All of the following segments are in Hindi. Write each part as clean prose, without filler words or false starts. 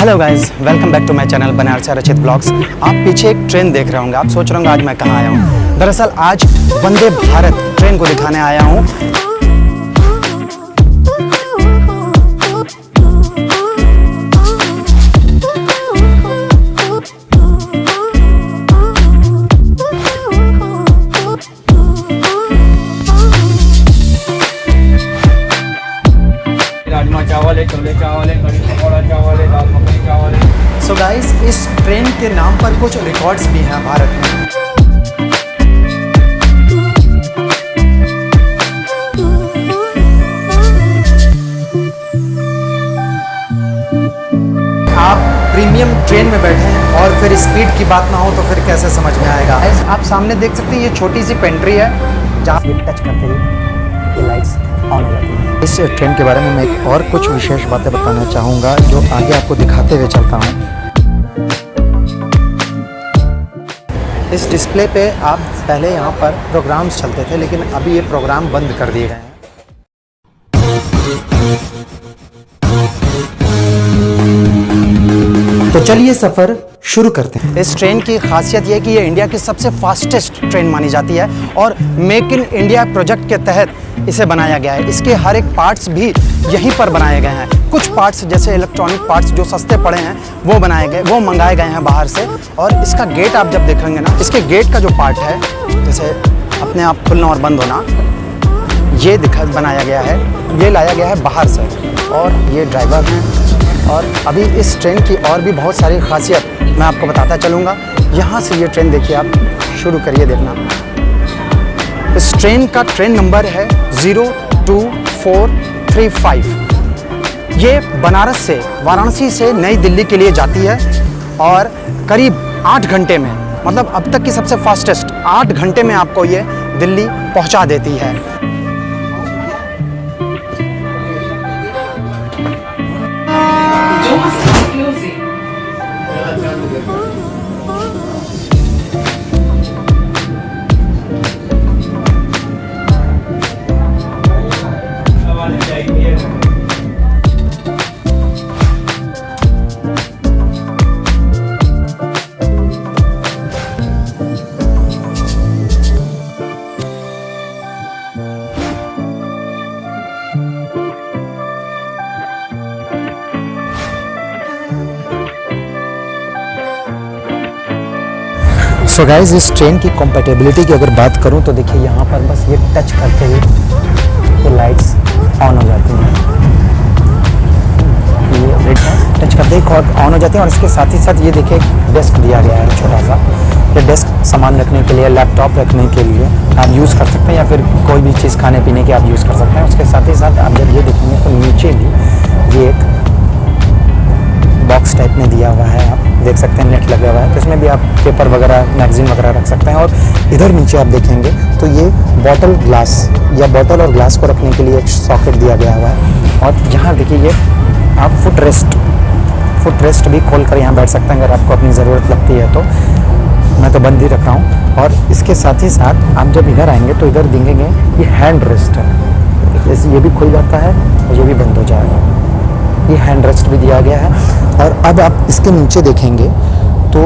Hello guys, welcome back to my channel Banaras Rachit blogs. आप पीछे एक ट्रेन देख रहे होंगे। आप सोच रहे होंगे आज मैं कहाँ आया हूँ। दरअसल आज वंदे भारत ट्रेन को दिखाने आया हूँ। सो गाइस, इस ट्रेन के नाम पर कुछ रिकॉर्ड्स भी हैं भारत में। आप प्रीमियम ट्रेन में बैठे हैं और फिर स्पीड की बात ना हो तो फिर कैसे समझ में आएगा। आप सामने देख सकते हैं, ये छोटी सी पेंट्री है जहाँ टच करते ही लाइट्स ऑन हो जाती है। इस ट्रेन के बारे में मैं एक और कुछ विशेष बातें बताना चाहूँगा जो आगे आपको दिखाते हुए चलता हूँ। इस डिस्प्ले पे आप पहले यहाँ पर प्रोग्राम्स चलते थे, लेकिन अभी ये प्रोग्राम बंद कर दिए गए हैं। तो चलिए सफ़र शुरू करते हैं। इस ट्रेन की खासियत ये है कि ये इंडिया की सबसे फास्टेस्ट ट्रेन मानी जाती है और मेक इन इंडिया प्रोजेक्ट के तहत इसे बनाया गया है। इसके हर एक पार्ट्स भी यहीं पर बनाए गए हैं। कुछ पार्ट्स जैसे इलेक्ट्रॉनिक पार्ट्स जो सस्ते पड़े हैं वो मंगाए गए हैं बाहर से। और इसका गेट आप जब देखेंगे ना, इसके गेट का जो पार्ट है, जैसे अपने आप खुलना और बंद होना, ये बनाया गया है, ये लाया गया है बाहर से। और ये ड्राइवर हैं। और अभी इस ट्रेन की और भी बहुत सारी खासियत मैं आपको बताता चलूँगा। यहाँ से ये ट्रेन देखिए, आप शुरू करिए देखना। इस ट्रेन का ट्रेन नंबर है 02435। ये बनारस से, वाराणसी से नई दिल्ली के लिए जाती है और करीब 8 घंटे में, मतलब अब तक की सबसे फास्टेस्ट 8 घंटे में आपको ये दिल्ली पहुंचा देती है। सो गाइस, इस ट्रेन की कंपैटिबिलिटी की अगर बात करूं तो देखिए यहाँ पर बस ये टच करते ही ये लाइट्स ऑन हो जाती हैं। ये रेड टच करते ही ऑन हो जाती है। और इसके साथ ही साथ ये देखिए डेस्क दिया गया है छोटा सा। ये डेस्क सामान रखने के लिए, लैपटॉप रखने के लिए आप यूज़ कर सकते हैं, या फिर कोई भी चीज़ खाने पीने की आप यूज़ कर सकते हैं। उसके साथ ही साथ आप जब ये देखेंगे तो नीचे भी ये एक बॉक्स टाइप में दिया हुआ है, आप देख सकते हैं, नेट लगा हुआ है। तो इसमें भी आप पेपर वगैरह, मैगजीन वगैरह रख सकते हैं। और इधर नीचे आप देखेंगे तो ये बॉटल ग्लास या बॉटल और ग्लास को रखने के लिए एक सॉकेट दिया गया हुआ है। और यहाँ देखिए ये आप फुट रेस्ट भी खोल कर यहाँ बैठ सकते हैं अगर आपको अपनी ज़रूरत लगती है तो। मैं तो बंद ही रख रहा हूँ। और इसके साथ ही साथ आप जब इधर आएंगे तो इधर देखेंगे ये हैंड रेस्ट है। जैसे ये भी खुल जाता है और ये भी बंद हो जाएगा। ये हैंड रेस्ट भी दिया गया है। और अब आप इसके नीचे देखेंगे तो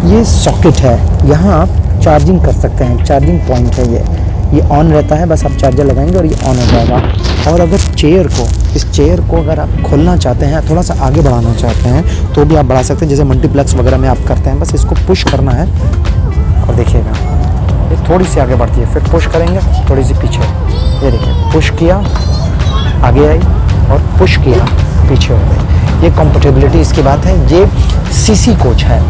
ये सॉकेट है, यहाँ आप चार्जिंग कर सकते हैं। चार्जिंग पॉइंट है ये ऑन रहता है, बस आप चार्जर लगाएंगे और ये ऑन हो जाएगा। और अगर इस चेयर को अगर आप खोलना चाहते हैं, थोड़ा सा आगे बढ़ाना चाहते हैं तो भी आप बढ़ा सकते हैं, जैसे मल्टीप्लेक्स वगैरह में आप करते हैं। बस इसको पुश करना है और देखिएगा ये थोड़ी सी आगे बढ़ती है, फिर पुश करेंगे थोड़ी सी पीछे। ये देखिए, पुश किया आगे आई और पुश किया पीछे हो गई। ये कंफर्टेबिलिटी इसकी बात है। ये सीसी कोच है।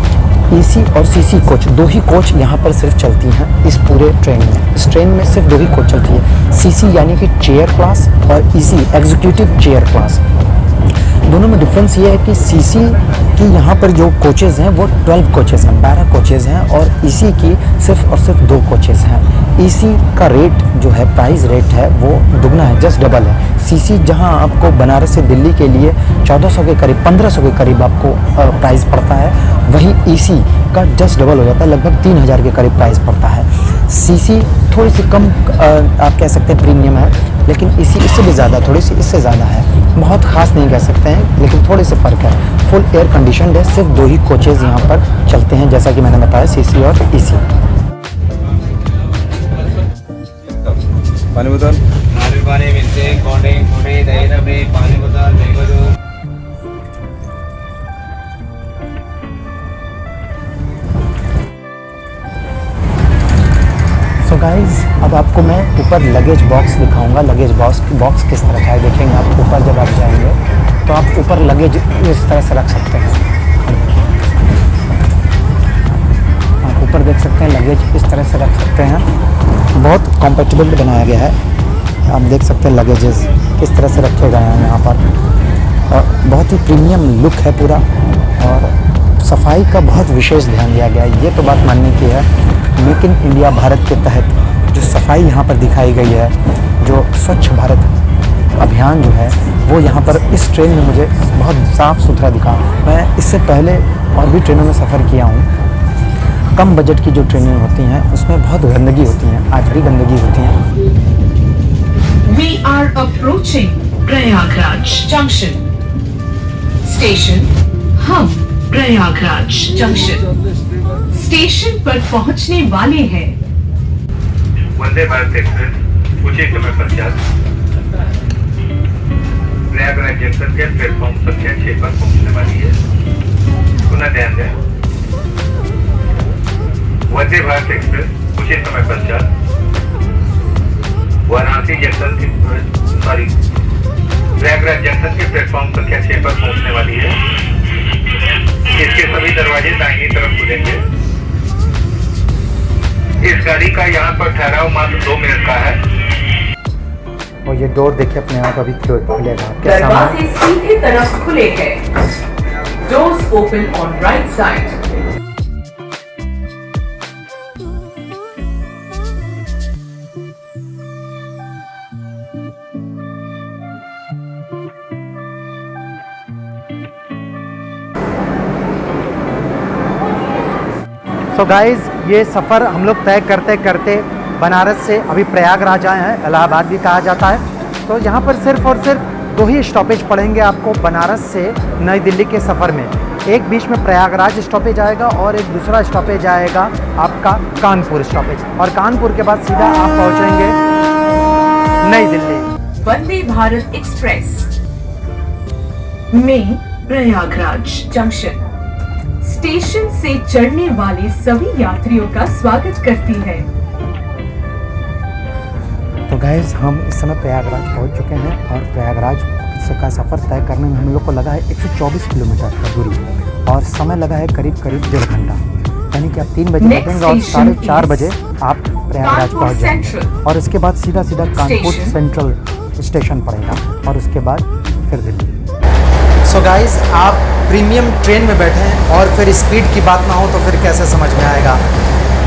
एसी और सीसी कोच, दो ही कोच यहाँ पर सिर्फ चलती हैं इस पूरे ट्रेन में। इस ट्रेन में सिर्फ 2 ही कोच चलती है। सीसी यानी कि चेयर क्लास और एसी एग्जीक्यूटिव चेयर क्लास। दोनों में डिफरेंस ये है कि सीसी की यहाँ पर जो कोचेज़ हैं वो 12 कोचेज़ हैं, 12 कोचेज़ हैं। और एसी की सिर्फ और सिर्फ 2 कोचेज़ हैं। एसी का रेट जो है, प्राइस रेट है, वो दुगना है, जस्ट डबल है। सीसी जहां आपको बनारस से दिल्ली के लिए 1400 के करीब, 1500 के करीब आपको प्राइस पड़ता है, वहीं एसी का जस्ट डबल हो जाता है, लगभग 3000 के करीब प्राइस पड़ता है। सीसी थोड़ी सी कम आप कह सकते हैं प्रीमियम है, लेकिन एसी इससे भी ज़्यादा, थोड़ी सी इससे ज़्यादा है। बहुत ख़ास नहीं कह सकते हैं, लेकिन थोड़े से फ़र्क है। फुल एयर कंडीशनड है, सिर्फ 2 ही कोचेज़ यहाँ पर चलते हैं, जैसा कि मैंने बताया, सीसी और ईसी। पानी बोतल पानी मिलते कोल्ड ड्रिंक दही डबरी पानी बोतल दही। तो गाइज़ अब आपको मैं ऊपर लगेज बॉक्स दिखाऊंगा। लगेज बॉक्स किस तरह का है देखेंगे आप। ऊपर जब आप जाएंगे तो आप ऊपर लगेज इस तरह से रख सकते हैं। आप ऊपर देख सकते हैं, लगेज इस तरह से रख सकते हैं। बहुत कॉम्पैटिबल बनाया गया है। आप देख सकते हैं लगेजेस किस तरह से रखे गए हैं यहाँ पर, और बहुत ही प्रीमियम लुक है पूरा, और सफाई का बहुत विशेष ध्यान दिया गया है। ये तो बात मानने की है, मेक इन इंडिया भारत के तहत जो सफाई यहाँ पर दिखाई गई है, जो स्वच्छ भारत अभियान जो है, वो यहाँ पर इस ट्रेन में मुझे बहुत साफ़ सुथरा दिखा। मैं इससे पहले और भी ट्रेनों में सफ़र किया हूँ। कम बजट की जो ट्रेनें होती हैं उसमें बहुत गंदगी होती है, आज भी गंदगी होती है। We are approaching Prayagraj Junction. Station हम प्रयागराज जंक्शन स्टेशन पर पहुंचने वाले हैं। वंदे भारत एक्सप्रेस उचित समय पश्चात प्रयागराज जंक्शन के प्लेटफॉर्म संख्या 6 पर पहुंचने वाली है। पुनः ध्यान दें, वंदे भारत एक्सप्रेस उचित समय पश्चात वाराणसी जंक्शन के प्रयागराज जंक्शन के प्लेटफॉर्म संख्या 6 पर पहुंचने वाली है। इसके सभी दरवाजे दाहिनी तरफ खुलेंगे। इस गाड़ी का यहाँ पर ठहराव मात्र 2 मिनट का है। और ये डोर देखिए अपने आप अभी खुलेगा। दरवाजे सीधी तरफ खुले हैं। Doors open on right side. So guys ये सफ़र हम लोग तय करते करते बनारस से अभी प्रयागराज आए हैं, इलाहाबाद भी कहा जाता है। तो यहाँ पर सिर्फ और सिर्फ 2 ही स्टॉपेज पड़ेंगे आपको बनारस से नई दिल्ली के सफ़र में। एक बीच में प्रयागराज स्टॉपेज आएगा और एक दूसरा स्टॉपेज आएगा आपका कानपुर स्टॉपेज, और कानपुर के बाद सीधा आप पहुँचेंगे नई दिल्ली। वंदे भारत एक्सप्रेस में प्रयागराज जंक्शन स्टेशन से चढ़ने वाले सभी यात्रियों का स्वागत करती है। तो गाइस हम इस समय प्रयागराज पहुंच चुके हैं, और प्रयागराज का सफ़र तय करने में हम लोग को लगा है 124 किलोमीटर का दूरी, और समय लगा है करीब 1.5 घंटा। यानी कि आप 3 बजे निकलेंगे और 4:30 बजे आप प्रयागराज पहुंच जाएंगे, और इसके बाद सीधा कानपुर सेंट्रल स्टेशन पड़ेगा, और उसके बाद फिर दिल्ली। सो गाइस आप प्रीमियम ट्रेन में बैठे हैं और फिर स्पीड की बात ना हो तो फिर कैसे समझ में आएगा।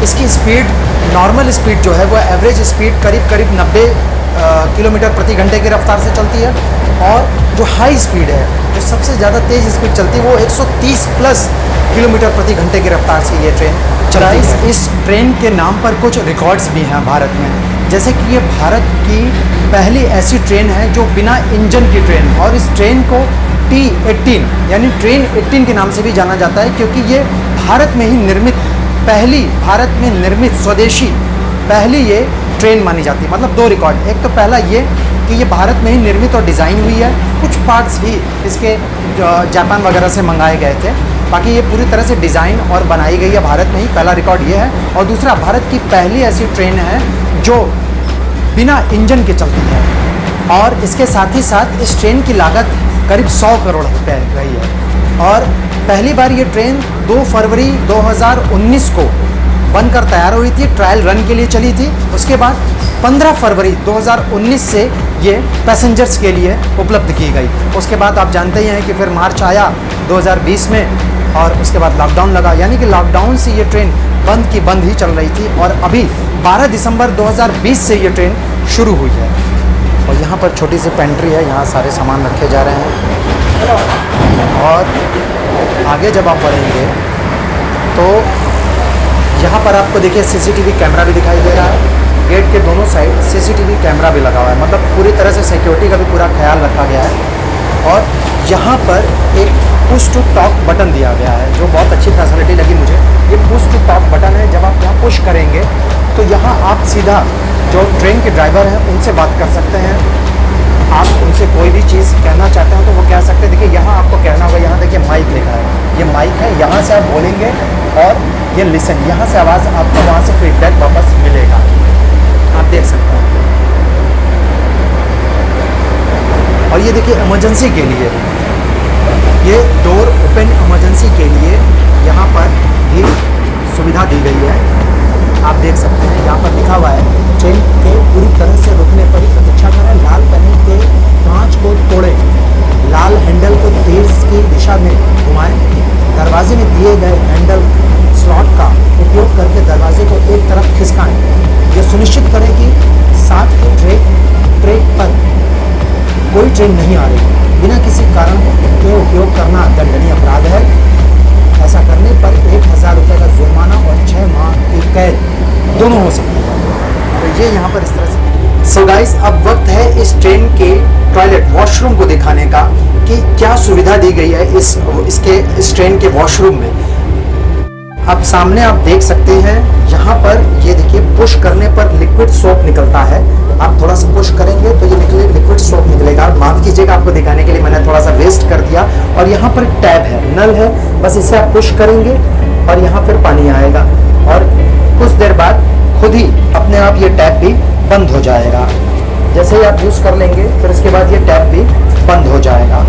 इसकी स्पीड, नॉर्मल स्पीड जो है वो एवरेज स्पीड करीब 90 किलोमीटर प्रति घंटे की रफ्तार से चलती है, और जो हाई स्पीड है, जो सबसे ज़्यादा तेज़ स्पीड चलती है वो 130 प्लस किलोमीटर प्रति घंटे की रफ्तार से ये ट्रेन चलती है। इस ट्रेन के नाम पर कुछ रिकॉर्ड्स भी हैं भारत में, जैसे कि ये भारत की पहली ऐसी ट्रेन है जो बिना इंजन की ट्रेन, और इस ट्रेन को T18 यानी ट्रेन 18 के नाम से भी जाना जाता है, क्योंकि ये भारत में ही निर्मित भारत में निर्मित स्वदेशी पहली ये ट्रेन मानी जाती है। मतलब 2 रिकॉर्ड, एक तो पहला ये कि ये भारत में ही निर्मित और डिज़ाइन हुई है, कुछ पार्ट्स ही इसके जापान वगैरह से मंगाए गए थे, बाकी ये पूरी तरह से डिज़ाइन और बनाई गई है भारत में ही। पहला रिकॉर्ड ये है, और दूसरा भारत की पहली ऐसी ट्रेन है जो बिना इंजन के चलती है, और इसके साथ ही साथ इस ट्रेन की लागत करीब 100 करोड़ रुपए रही है। और पहली बार ये ट्रेन 2 फरवरी 2019 को बनकर तैयार हुई थी, ट्रायल रन के लिए चली थी। उसके बाद 15 फरवरी 2019 से ये पैसेंजर्स के लिए उपलब्ध की गई। उसके बाद आप जानते ही हैं कि फिर मार्च आया 2020 में, और उसके बाद लॉकडाउन लगा, यानी कि लॉकडाउन से ये ट्रेन बंद की बंद ही चल रही थी, और अभी 12 दिसंबर 2020 से ये ट्रेन शुरू हुई है। और यहाँ पर छोटी सी पेंट्री है, यहाँ सारे सामान रखे जा रहे हैं। और आगे जब आप बढ़ेंगे तो यहाँ पर आपको देखिए सीसीटीवी कैमरा भी दिखाई दे रहा है। गेट के दोनों साइड सीसीटीवी कैमरा भी लगा हुआ है, मतलब पूरी तरह से सिक्योरिटी का भी पूरा ख्याल रखा गया है। और यहाँ पर एक पुश टू टॉक बटन दिया गया है, जो बहुत अच्छी फैसिलिटी लगी मुझे। ये पुश टू टॉक बटन है, जब आप यहाँ पुश करेंगे तो यहाँ आप सीधा जो ट्रेन के ड्राइवर हैं उनसे बात कर सकते हैं। आप उनसे कोई भी चीज़ कहना चाहते हो तो वो कह सकते हैं। देखिए यहाँ आपको कहना होगा, यहाँ देखिए माइक लिखा है, ये माइक है, यहाँ से आप बोलेंगे और ये लिसन, यहाँ से आवाज़ आपको वहाँ से फीडबैक वापस मिलेगा। आप देख सकते हैं। और ये देखिए इमरजेंसी के लिए, ये डोर ओपन इमरजेंसी के लिए यहाँ पर भी सुविधा दी गई है। आप देख सकते हैं यहाँ पर लिखा हुआ है, ट्रेन के पूरी तरह से रुकने पर ही प्रतीक्षा करें, लाल पैनल के कांच को तोड़ें, लाल हैंडल को तेज की दिशा में घुमाएं, दरवाजे में दिए गए हैंडल स्लॉट का उपयोग करके दरवाजे को एक तरफ खिसकाएं। ये सुनिश्चित करें कि साथ के ट्रैक पर कोई ट्रेन नहीं आ रही। बिना किसी कारण के उपयोग करना दंडनीय अपराध है। ऐसा करने पर 1000 रुपये का जुर्माना और 6 माह की कैद दोनों हो सकते हैं। तो ये यहाँ पर इस तरह से। सो गाइस, अब वक्त है इस ट्रेन के टॉयलेट वॉशरूम को दिखाने का कि क्या सुविधा दी गई है इस ट्रेन के वॉशरूम में। अब सामने आप देख सकते हैं, यहाँ पर ये देखिए पुश करने पर लिक्विड सोप निकलता है। आप थोड़ा सा पुश करेंगे तो ये लिक्विड सोप निकलेगा। माफ़ कीजिएगा, आपको दिखाने के लिए मैंने थोड़ा सा वेस्ट कर दिया। और यहाँ पर टैब है, नल है, बस इसे आप पुश करेंगे और यहाँ फिर पानी आएगा और कुछ देर बाद खुद ही अपने आप ये टैब भी बंद हो जाएगा। जैसे ही आप यूज़ कर लेंगे फिर उसके बाद ये टैब भी बंद हो जाएगा।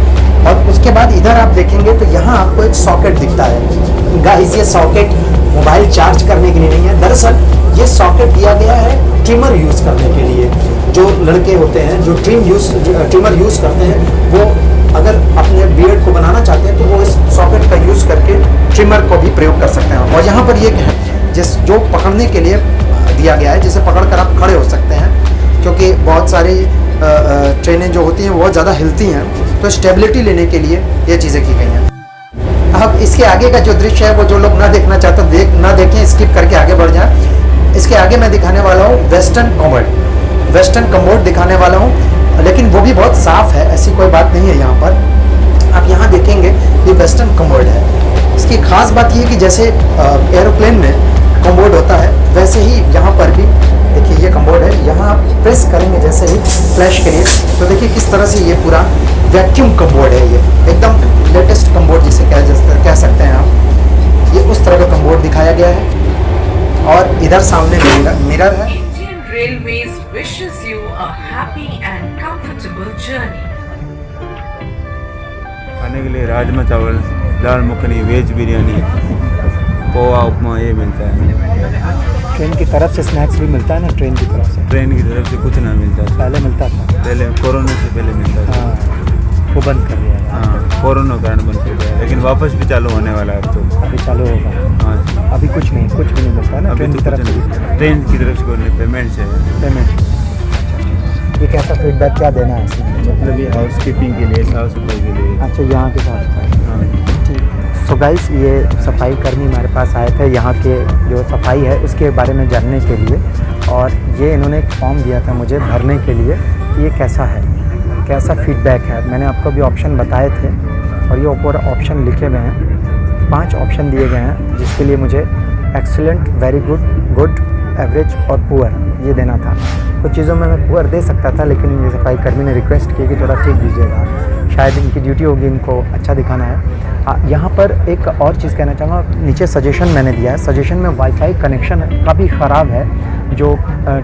और उसके बाद इधर आप देखेंगे तो यहाँ आपको एक सॉकेट दिखता है। गाइस, ये सॉकेट मोबाइल चार्ज करने के लिए नहीं है, दरअसल ये सॉकेट दिया गया है ट्रिमर यूज़ करने के लिए। जो लड़के होते हैं जो ट्रिमर यूज़ करते हैं, वो अगर अपने बियर्ड को बनाना चाहते हैं तो वो इस सॉकेट का यूज़ करके ट्रिमर को भी प्रयोग कर सकते हैं। और यहाँ पर ये जो पकड़ने के लिए दिया गया है, जिसे पकड़कर आप खड़े हो सकते हैं, क्योंकि बहुत सारी ट्रेनें जो होती हैं वो बहुत ज़्यादा हिलती हैं, तो स्टेबिलिटी लेने के लिए ये चीज़ें की गई हैं। अब इसके आगे का जो दृश्य है वो जो लोग ना देखना चाहते ना देखें, स्किप करके आगे बढ़ जाएं। इसके आगे मैं दिखाने वाला हूँ वेस्टर्न कमोड दिखाने वाला हूँ, लेकिन वो भी बहुत साफ़ है, ऐसी कोई बात नहीं है। यहाँ पर आप यहाँ देखेंगे ये वेस्टर्न कमोड है। इसकी खास बात ये है कि जैसे एरोप्लेन में कमोड होता है, वैसे ही यहाँ पर भी देखिए ये कमोड है। यहाँ आप प्रेस करेंगे जैसे ही फ्लैश करिए तो देखिए किस तरह से ये पूरा वैक्यूम कमोड है। ये एकदम लेटेस्ट कमोड जिसे कह सकते हैं आप। ये उस तरह का कमोड दिखाया गया है और इधर सामने मिरर है। Indian Railways wishes you a happy and comfortable journey. खाने के लिए राजमा चावल, दाल मखनी, वेज बिरयानी, पोहा, उपमा ये मिलता है। ट्रेन की तरफ से स्नैक्स भी मिलता है ना, ट्रेन की तरफ से कुछ ना मिलता है। पहले मिलता था, पहले कोरोना से पहले मिलता था। हाँ, वो बंद कर दिया है। हाँ, कोरोना कारण बंद कर दिया, लेकिन वापस भी चालू होने वाला है। तो अभी चालू होगा। हाँ, अभी कुछ भी नहीं मिलता है ना अभी ट्रेन तो की तरफ से। ट्रेन की तरफ से पेमेंट से ये कैसा फीडबैक क्या देना है इसमें? मतलब ये हाउस कीपिंग के लिए, साफ सफाई के लिए। अच्छा, यहाँ के साथ। हाँ, ठीक। सो गाइस, ये सफाई कर्मी हमारे पास आए थे यहाँ के जो सफाई है उसके बारे में जानने के लिए, और ये इन्होंने एक फॉर्म दिया था मुझे भरने के लिए कि ये कैसा फीडबैक है। मैंने आपको भी ऑप्शन बताए थे और ये ऊपर ऑप्शन लिखे हुए हैं, 5 ऑप्शन दिए गए हैं, जिसके लिए मुझे एक्सीलेंट, वेरी गुड, एवरेज और पुअर ये देना था। कुछ चीज़ों में मैं पुअर दे सकता था, लेकिन ये सफाई कर्मी ने रिक्वेस्ट की कि थोड़ा ठीक दीजिएगा, शायद इनकी ड्यूटी होगी, इनको अच्छा दिखाना है। यहाँ पर एक और चीज़ कहना चाहूँगा, नीचे सजेशन मैंने दिया है। सजेशन में वाईफाई कनेक्शन काफ़ी ख़राब है। जो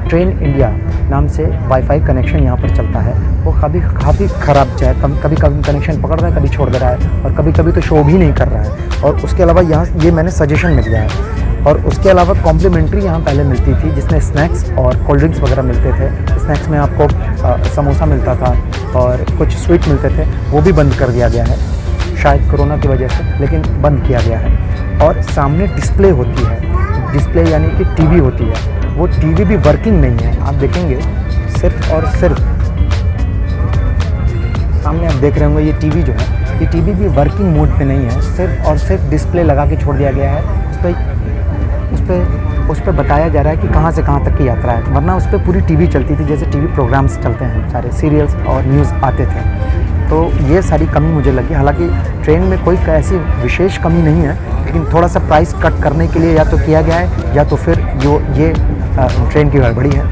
ट्रेन इंडिया नाम से वाईफाई कनेक्शन यहाँ पर चलता है वो काफ़ी ख़राब है। कभी कनेक्शन पकड़ रहा है, कभी छोड़ दे रहा है, और कभी तो शो भी नहीं कर रहा है। और उसके अलावा यहाँ ये मैंने सजेशन में दिया है। और उसके अलावा कॉम्प्लीमेंट्री यहाँ पहले मिलती थी, जिसमें स्नैक्स और कोल्ड ड्रिंक्स वगैरह मिलते थे। स्नैक्स में आपको समोसा मिलता था और कुछ स्वीट मिलते थे, वो भी बंद कर दिया गया है शायद कोरोना की वजह से, लेकिन बंद किया गया है। और सामने डिस्प्ले होती है, डिस्प्ले यानी कि टीवी होती है, वो टीवी भी वर्किंग नहीं है। आप देखेंगे सिर्फ और सिर्फ सामने आप देख रहे होंगे, ये टीवी जो है, ये टीवी भी वर्किंग मोड पे नहीं है, सिर्फ और सिर्फ डिस्प्ले लगा के छोड़ दिया गया है। उस पर बताया जा रहा है कि कहाँ से कहाँ तक की यात्रा है, वरना उस पर पूरी टीवी चलती थी, जैसे टीवी प्रोग्राम्स चलते हैं, सारे सीरियल्स और न्यूज़ आते थे। तो ये सारी कमी मुझे लगी। हालांकि ट्रेन में कोई ऐसी विशेष कमी नहीं है, लेकिन थोड़ा सा प्राइस कट करने के लिए या तो किया गया है या तो फिर ये ट्रेन की गड़बड़ी है।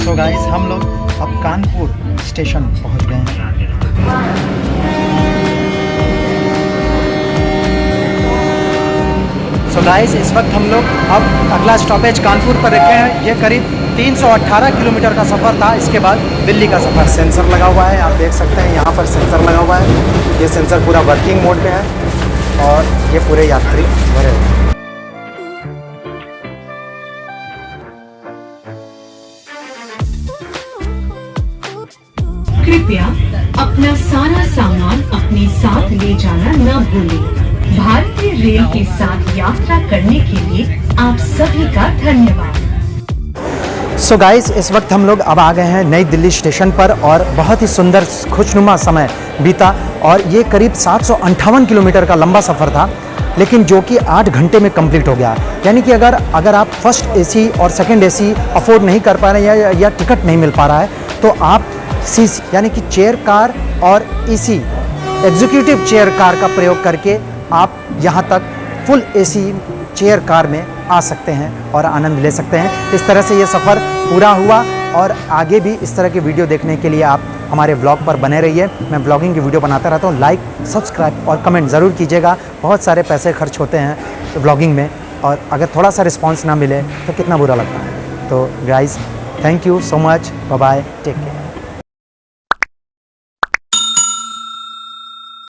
तो गाइस हम लोग अब कानपुर स्टेशन पहुंच गए हैं। सो गाइस इस वक्त हम लोग अब अगला स्टॉपेज कानपुर पर रखे हैं। ये करीब 318 किलोमीटर का सफ़र था, इसके बाद दिल्ली का सफ़र। सेंसर लगा हुआ है, आप देख सकते हैं यहाँ पर सेंसर लगा हुआ है। ये सेंसर पूरा वर्किंग मोड में है और ये पूरे यात्री भरे हुए हैं। कृपया अपना सारा सामान अपने साथ ले जाना न भूलें। भारतीय रेल के साथ यात्रा करने के लिए आप सभी का धन्यवाद। सो गाइस इस वक्त हम लोग अब आ गए हैं नई दिल्ली स्टेशन पर और बहुत ही सुंदर खुशनुमा समय बीता और ये करीब 758 किलोमीटर का लंबा सफ़र था, लेकिन जो कि 8 घंटे में कंप्लीट हो गया। यानी कि अगर आप फर्स्ट एसी और सेकंड एसी अफोर्ड नहीं कर पा रहे हैं या टिकट नहीं मिल पा रहा है, तो आप सीसी यानी कि चेयर कार और एसी एग्जीक्यूटिव चेयर कार का प्रयोग करके आप यहाँ तक फुल एसी चेयर कार में आ सकते हैं और आनंद ले सकते हैं। इस तरह से ये सफ़र पूरा हुआ और आगे भी इस तरह के वीडियो देखने के लिए आप हमारे व्लॉग पर बने रहिए। मैं व्लॉगिंग की वीडियो बनाता रहता हूँ। लाइक, सब्सक्राइब और कमेंट ज़रूर कीजिएगा। बहुत सारे पैसे खर्च होते हैं व्लॉगिंग में और अगर थोड़ा सा रिस्पॉन्स ना मिले तो कितना बुरा लगता है। तो guys thank you so much, bye bye, take care.